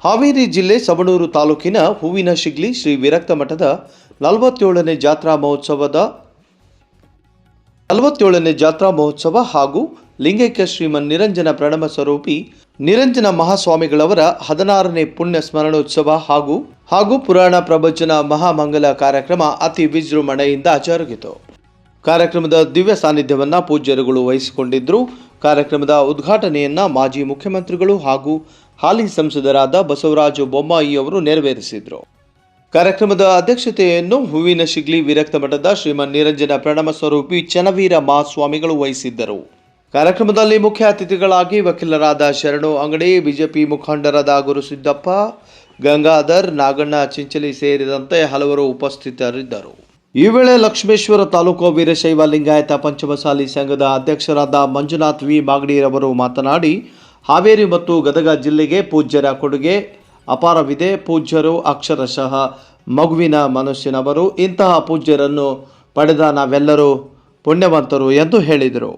ಹಾವೇರಿ ಜಿಲ್ಲೆ ಸವಣೂರು ತಾಲೂಕಿನ ಹೂವಿನ ಶಿಗ್ಲಿ ಶ್ರೀ ವಿರಕ್ತ ಮಠದ 47ನೇ ಜಾತ್ರಾ ಮಹೋತ್ಸವ ಹಾಗೂ ಲಿಂಗೈಕ್ಯ ಶ್ರೀಮನ್ ನಿರಂಜನ ಪ್ರಣಮ ಸ್ವರೂಪಿ ನಿರಂಜನ ಮಹಾಸ್ವಾಮಿಗಳವರ 16ನೇ ಪುಣ್ಯ ಸ್ಮರಣೋತ್ಸವ ಹಾಗೂ ಪುರಾಣ ಪ್ರವಚನ ಮಹಾಮಂಗಲ ಕಾರ್ಯಕ್ರಮ ಅತಿ ವಿಜೃಂಭಣೆಯಿಂದ ಜರುಗಿತು. ಕಾರ್ಯಕ್ರಮದ ದಿವ್ಯ ಸಾನ್ನಿಧ್ಯವನ್ನ ಪೂಜ್ಯರುಗಳು ವಹಿಸಿಕೊಂಡಿದ್ದರು. ಕಾರ್ಯಕ್ರಮದ ಉದ್ಘಾಟನೆಯನ್ನ ಮಾಜಿ ಮುಖ್ಯಮಂತ್ರಿಗಳು ಹಾಗೂ ಹಾಲಿ ಸಂಸದರಾದ ಬಸವರಾಜ ಬೊಮ್ಮಾಯಿ ಅವರು ನೆರವೇರಿಸಿದರು. ಕಾರ್ಯಕ್ರಮದ ಅಧ್ಯಕ್ಷತೆಯನ್ನು ಹೂವಿನ ಶಿಗ್ಲಿ ವಿರಕ್ತ ಮಠದ ಶ್ರೀಮನ್ ನಿರಂಜನ ಪ್ರಣಮ ಸ್ವರೂಪಿ ಚನ್ನವೀರ ಮಹಾಸ್ವಾಮಿಗಳು ವಹಿಸಿದ್ದರು. ಕಾರ್ಯಕ್ರಮದಲ್ಲಿ ಮುಖ್ಯ ಅತಿಥಿಗಳಾಗಿ ವಕೀಲರಾದ ಶರಣು ಅಂಗಡಿ, ಬಿಜೆಪಿ ಮುಖಂಡರಾದ ಗುರುಸಿದ್ದಪ್ಪ, ಗಂಗಾಧರ್, ನಾಗಣ್ಣ ಚಿಂಚಲಿ ಸೇರಿದಂತೆ ಹಲವರು ಉಪಸ್ಥಿತರಿದ್ದರು. ಈ ವೇಳೆ ಲಕ್ಷ್ಮೇಶ್ವರ ತಾಲೂಕು ವೀರಶೈವ ಲಿಂಗಾಯತ ಪಂಚಮಸಾಲಿ ಸಂಘದ ಅಧ್ಯಕ್ಷರಾದ ಮಂಜುನಾಥ್ ವಿ ಮಾಗಡಿರವರು ಮಾತನಾಡಿ, ಹಾವೇರಿ ಮತ್ತು ಗದಗ ಜಿಲ್ಲೆಗೆ ಪೂಜ್ಯರ ಕೊಡುಗೆ ಅಪಾರವಿದೆ. ಪೂಜ್ಯರು ಅಕ್ಷರಶಃ ಮಗುವಿನ ಮನಸ್ಸಿನವರು. ಇಂತಹ ಪೂಜ್ಯರನ್ನು ಪಡೆದ ನಾವೆಲ್ಲರೂ ಪುಣ್ಯವಂತರು ಎಂದು ಹೇಳಿದರು.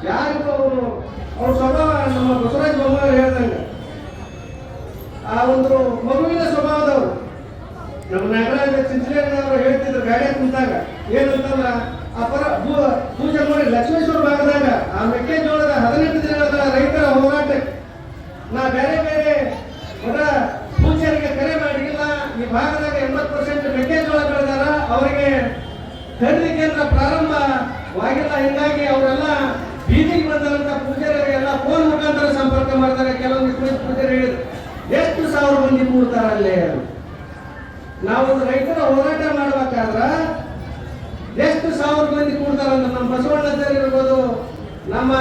ಯಾರಿಗೂ ಅವ್ರ ಸ್ವಭಾವ ನಮ್ಮ ಬಸವರಾಜ ಬೊಮ್ಮಾಯಿ ಹೇಳ್ದಂಗೆ ಆ ಒಂದು ಮಗುವಿನ ಸ್ವಭಾವದವರು. ನಮ್ಮ ನಾಗರಾಜ ಚಿಂಚಲೇನವರು ಹೇಳ್ತಿದ್ರು ಗಾಡಿ ಕುಂತಾಗ ಏನಂತಂದ್ರ ಆ ಪೂಜೆ ನೋಡಿ ಲಕ್ಷ್ಮೇಶ್ವರ ಭಾಗದಾಗ ಆ ಮೆಕ್ಕೆಜೋಳದ 18 ದಿನಗಳ ರೈತರ ಹೋರಾಟಕ್ಕೆ ನಾ ಬೇರೆ ಬೇರೆ ಪೂಜೆರಿಗೆ ಕರೆ ಮಾಡಿಲ್ಲ. ಈ ಭಾಗದಾಗ 80% ಮೆಕ್ಕೆಜೋಳ ಬೆಳೆದಾರ, ಅವರಿಗೆ ಖರೀದಿ ಕೇಂದ್ರ ಪ್ರಾರಂಭವಾಗಿಲ್ಲ. ಹಿಂಗಾಗಿ ಅವರೆಲ್ಲ ಬೀದಿಗೆ ಬಂದಂತ ಪೂಜಾರಿಗೆಲ್ಲ ಫೋನ್ ಮುಖಾಂತರ ಸಂಪರ್ಕ ಮಾಡ್ತಾರೆ. ಕೆಲವೊಂದು ಪೂಜಾರಿ ಹೇಳಿದ್ರು, ಎಷ್ಟು 1000 ಮಂದಿ ಕೂಡ್ತಾರ ಅಲ್ಲೇ. ನಾವೊಂದು ರೈತರ ಹೋರಾಟ ಮಾಡ್ಬೇಕಾದ್ರ ಎಷ್ಟು 1000 ಮಂದಿ ಕೂಡ್ತಾರ ಅಂತ ನಮ್ಮ ಬಸವಣ್ಣಾಚಾರ್ಯ ಇರ್ಬೋದು, ನಮ್ಮ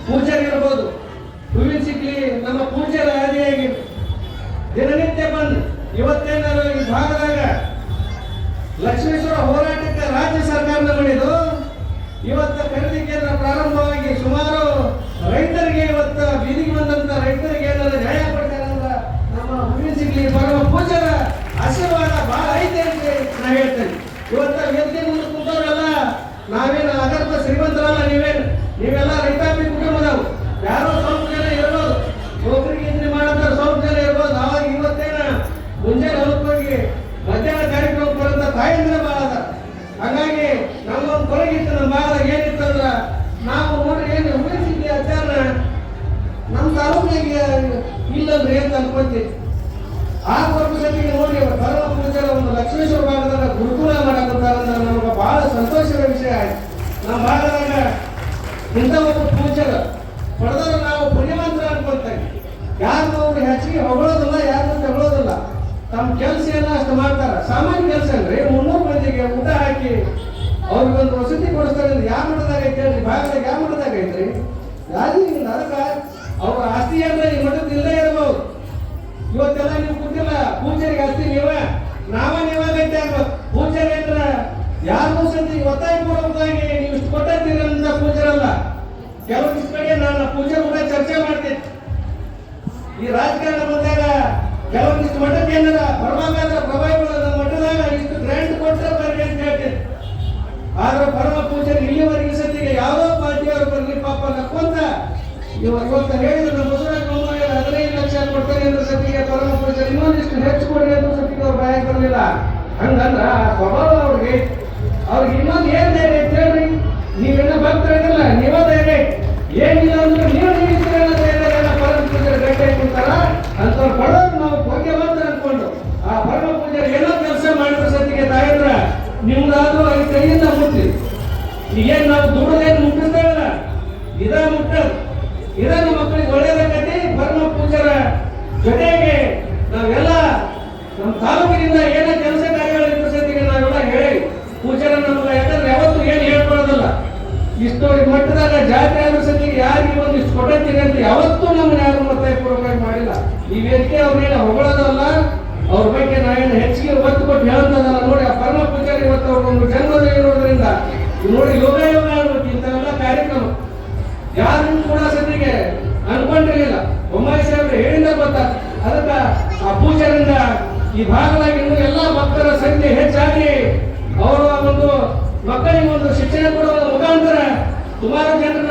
ಪೂಜಾರಿ ಇರ್ಬೋದು, ಹೂವಿನ ಸಿಗ್ಲಿ ನಮ್ಮ ಪೂಜಾರಿ ಆದಿಯಾಗಿ ದಿನನಿತ್ಯ ಬಂದು ಇವತ್ತೇನಾದ್ರು ಈ ಭಾಗದಾಗ ಲಕ್ಷ್ಮೇಶ್ವರ ಹೋರಾಟಕ್ಕೆ ರಾಜ್ಯ ಸರ್ಕಾರದ ಮಾಡಿದ್ದು ಇವತ್ತು ಖರೀದಿ ಕೇಂದ್ರ ಪ್ರಾರಂಭವಾಗಿ ಸುಮಾರು ರೈತರಿಗೆ ಇವತ್ತು ಬೀದಿಗೆ ಬಂದಂತ ರೈತರಿಗೆ ಏನಾದ್ರು ನ್ಯಾಯ ಕೊಡ್ತಾರೆ ಅಂತ ನಮ್ಮ ಹೂವಿನ ಸಿಗ್ಲಿ ಬರುವ ಪೂಜಾರ ಆಶೀರ್ವಾದ ಬಹಳ ಐತೆ ಅಂತ ನಾ ಹೇಳ್ತೇನೆ. ಇವತ್ತ ವೇದಿಕೆ ಮುಂದೆ ಕೂತವರೆಲ್ಲ ನಾವೇನು ಅಗರ್ಭ ಶ್ರೀಮಂತರಲ್ಲ, ನೀವೆಲ್ಲ ರೈತಾಪಿ ಕುಟುಂಬದವರು. ಯಾರೋ ಸ್ವಲ್ಪ ಜನ ಇರ್ಬೋದು, ನೌಕರಿಗೆ ಮಾಡಂತ ಸ್ವಲ್ಪ ಜನ ಇರ್ಬೋದು. ಅವಾಗ ಇವತ್ತೇನ ಮುಂಜಾನೆ ಹೊಲಕ್ಕೆ ಹೋಗಿ ಮಧ್ಯಾಹ್ನ ಕಾರ್ಯಕ್ರಮ ಬರೋಂಥ ತಾಯಂದ್ರೆ ಭಾಳ ಅದ. ಹಾಗಾಗಿ ನಮ್ಮೊಂದು ಕೊರಗಿತ್ತು. ನಮ್ಮ ಭಾಗದಾಗ ಏನಿತ್ತಂದ್ರ ನಾವು ನೋಡ್ರಿ ಏನು ಹೂವಿನ ಸಿಗ್ಲಿ ಆಚಾರ ನಮ್ಮ ತಾಲೂಕಿಗೆ ಇಲ್ಲಂದ್ರೆ ಅಂತ ಅನ್ಕೊಂತೀವಿ. ಆ ಪರ್ಪಸತಿಗೆ ನೋಡಿ ಪರಮ ಪೂಜಾರ ಒಂದು ಲಕ್ಷ್ಮೇಶ್ವರ ಭಾಗದಾಗ ಗುರುಕುಲ ಮಾಡಕತ್ತಾರಂದ್ರೆ ನಮಗೆ ಬಹಳ ಸಂತೋಷದ ವಿಷಯ ಆಯ್ತು. ನಮ್ಮ ಭಾಗದಾಗ ಇಂಥ ಒಂದು ಪೂಜಾರ ಪಡೆದವರು ನಾವು ಪುಣ್ಯವಂತರ ಅನ್ಕೊಂತೀವಿ. ಯಾರನ್ನೂ ಅವ್ರು ಹೆಚ್ಚಿಗೆ ಹೊಗಳೋದಿಲ್ಲ, ಯಾರನ್ನೂ ತಗೊಳ್ಳೋದಿಲ್ಲ. ತಮ್ಮ ಕೆಲಸ ಏನೋ ಅಷ್ಟು ಮಾಡ್ತಾರ. ಸಾಮಾನ್ಯ ಕೆಲಸ ಅಲ್ರಿ. 300 ಮಂದಿಗೆ ಊಟ ಹಾಕಿ ಅವ್ರಿಗೊಂದು ವಸತಿ ಕೊಡಿಸ್ತಾರೆ. ಯಾವ ಮಠದಾಗ ಐತೆ ಹೇಳ್ರಿ? ಭಾಗದಾಗ ಯಾವ ಮಠದಾಗ ಐತ್ರಿ? ಯಾರಿಗಿಲ್ಲ. ಅದಕ್ಕೆ ಅವ್ರ ಆಸ್ತಿ ಅಂದ್ರೆ ಈ ಮಠದ ಇಲ್ಲೇ ಇರ್ಬೋದು. ಇವತ್ತೆಲ್ಲ ನೀವು ಕೂತಿಲ್ಲ, ಪೂಜಾರಿಗೆ ಆಸ್ತಿ ನೀವಾಗೈತೆ ಆಗ್ಬೇಕು. ಪೂಜಾರಿ ಅಂದ್ರೆ ಯಾರಿಗೂ ಸತಿ ಒತ್ತಾಯ ಪೂರ್ವಕವಾಗಿ ನೀವು ಇಷ್ಟು ಕೊಟ್ಟಿದ್ದೀರಿ ಅಂತ ಪೂಜಾರಲ್ಲ. ಕೆಲವೊಂದಿಷ್ಟು ಕಡೆ ನಾನು ಪೂಜಾರ ಕೂಡ ಚರ್ಚೆ ಮಾಡ್ತೀನಿ. ಈ ರಾಜಕಾರಣ ಬಂದಾಗ ಕೆಲವೊಂದಿಷ್ಟು ಮಠಕ್ಕೆ ಏನಾರ ಪರಮಾತ್ಮ ಪ್ರಭಾವಿಗಳು ನಮ್ಮ ಮಠದಾಗ ಇಷ್ಟು ಗ್ರ್ಯಾಂಟ್ ಕೊಟ್ಟರೆ ಬರ್ರಿ ಅಂತ ಹೇಳ್ತೀನಿ. ಆದ್ರೆ ಪರಮ ಪೂಜಾರಿ ಇಲ್ಲಿವರೆಗೆ ಸತಿಗೆ ಯಾವುದೋ ಪಾರ್ಟಿಯವರು ಬರಲಿ ಪಾಪ ನಕ್ಕೊಂತ ಇವತ್ತು ಹೇಳಿದ್ರು ನಮ್ಮ ಬಸವರಾಜ ಬೊಮ್ಮಾಯಿ 15 ಲಕ್ಷ ಕೊಡ್ತಾರೆ ಅಂದ್ರೆ ಸತಿಗೆ ಪರಮ ಪೂಜಾರಿ ಇನ್ನೊಂದಿಷ್ಟು ಹೆಚ್ಚು ಕೊಡ್ರಿ ಅಂತ ಸತಿಗೆ ಅವ್ರು ಬಾಯಿಗೆ ಬರಲಿಲ್ಲ. ಹಂಗಂದ್ರ ಆ ಸ್ವಭಾವ ಅವ್ರಿಗೆ ಇನ್ನೊಂದು ಏನ್ ಧೈರ್ಯ ಅಂತ ಹೇಳ್ರಿ? ನೀವೇನೋ ಭಕ್ತರಿಲ್ಲ, ನೀವೇ ಧೈರ್ಯ ಏನಿಲ್ಲ ಅಂದ್ರೆ ನೀವು ಪರಮ ಪೂಜಾರಿ ಗಂಟೆ ಕುಂತಾರ ಅಂತವ್ರು ಪಡೋದು ನಾವು ಭಾಗ್ಯವಂತ ಅನ್ಕೊಂಡು ಆ ಪರಮ ಪೂಜಾರಿ ಏನೋ ಕೆಲಸ ಮಾಡಿದ್ರೆ ಸತಿಗೆ ತಾಯಂದ್ರ ನಿಮ್ದಾದ್ರೂ 5 ಕೈಯಿಂದ ಮುಟ್ಟಿ. ಈಗೇನು ನಾವು ದುಡ್ಡದೇನು ಮುಟ್ಟಿಸ್ತೇವಲ್ಲ, ಇದ ನಮ್ಮ ಮಕ್ಕಳಿಗೆ ಒಳ್ಳೇದಾಗತಿ. ಪರಮ ಪೂಜಾರ ಜೊತೆಗೆ ನಾವೆಲ್ಲ ನಮ್ಮ ತಾಲೂಕಿನಿಂದ ಏನೋ ಕೆಲಸ ಕಾರ್ಯಗಳಿರೋ ಸತಿಗೆ ನಾವೆಲ್ಲ ಹೇಳಿ ಪೂಜಾರ ನಮ್ಗೆ, ಯಾಕಂದ್ರೆ ಯಾವತ್ತೂ ಏನು ಹೇಳ್ಕೊಳ್ಳೋದಿಲ್ಲ. ಇಷ್ಟು ಮಟ್ಟದಾಗ ಜಾತ್ರೆ ಆದ ಸತಿಗೆ ಯಾರಿಗೆ ಒಂದಿಷ್ಟು ಕೊಟ್ಟಿರ್ತೀನಿ ಅಂತ ಯಾವತ್ತೂ ನಮ್ಮನ್ನ ಯಾರು ಒತ್ತಾಯ ಪೂರ್ವಕವಾಗಿ ಮಾಡಿಲ್ಲ. ಈ ವೇದಿಕೆ ಅವ್ರೇನು ಹೊಗಳೋದಲ್ಲ, ಅವ್ರ ಬಗ್ಗೆ ನಾವೇನು ಹೆಚ್ಚಿಗೆ ಒತ್ತು ಕೊಟ್ಟು ಹೇಳ್ತದಲ್ಲ. ನೋಡಿ ಆ ಪರಮ ಪೂಜಾರಿ ಇವತ್ತು ಅವ್ರಿಗೊಂದು ಜನ್ಮದಿನ ಇರೋದ್ರಿಂದ ನೋಡಿ ಯೋಗ ಆಗ್ಬೇಕು ಇಂಥವೆಲ್ಲ ಕಾರ್ಯಕ್ರಮ. ಯಾರು ಯಾರು ಕೂಡ ಸದ್ಯಕ್ಕೆ ಅನ್ಕೊಂಡಿರ್ಲಿಲ್ಲ. ಬೊಮ್ಮಾಯಿ ಸಾಹೇಬ್ರು ಹೇಳಿದ ಗೊತ್ತ. ಅದಕ್ಕೆ ಆ ಪೂಜಾರಿಂದ ಈ ಭಾಗದಾಗ ಇನ್ನು ಎಲ್ಲ ಭಕ್ತರ ಸಂಖ್ಯೆ ಹೆಚ್ಚಾಗಿ ಅವರ ಒಂದು ಮಕ್ಕಳಿಗೆ ಒಂದು ಶಿಕ್ಷಣ ಕೊಡುವ ಮುಖಾಂತರ ಸುಮಾರು ಜನರು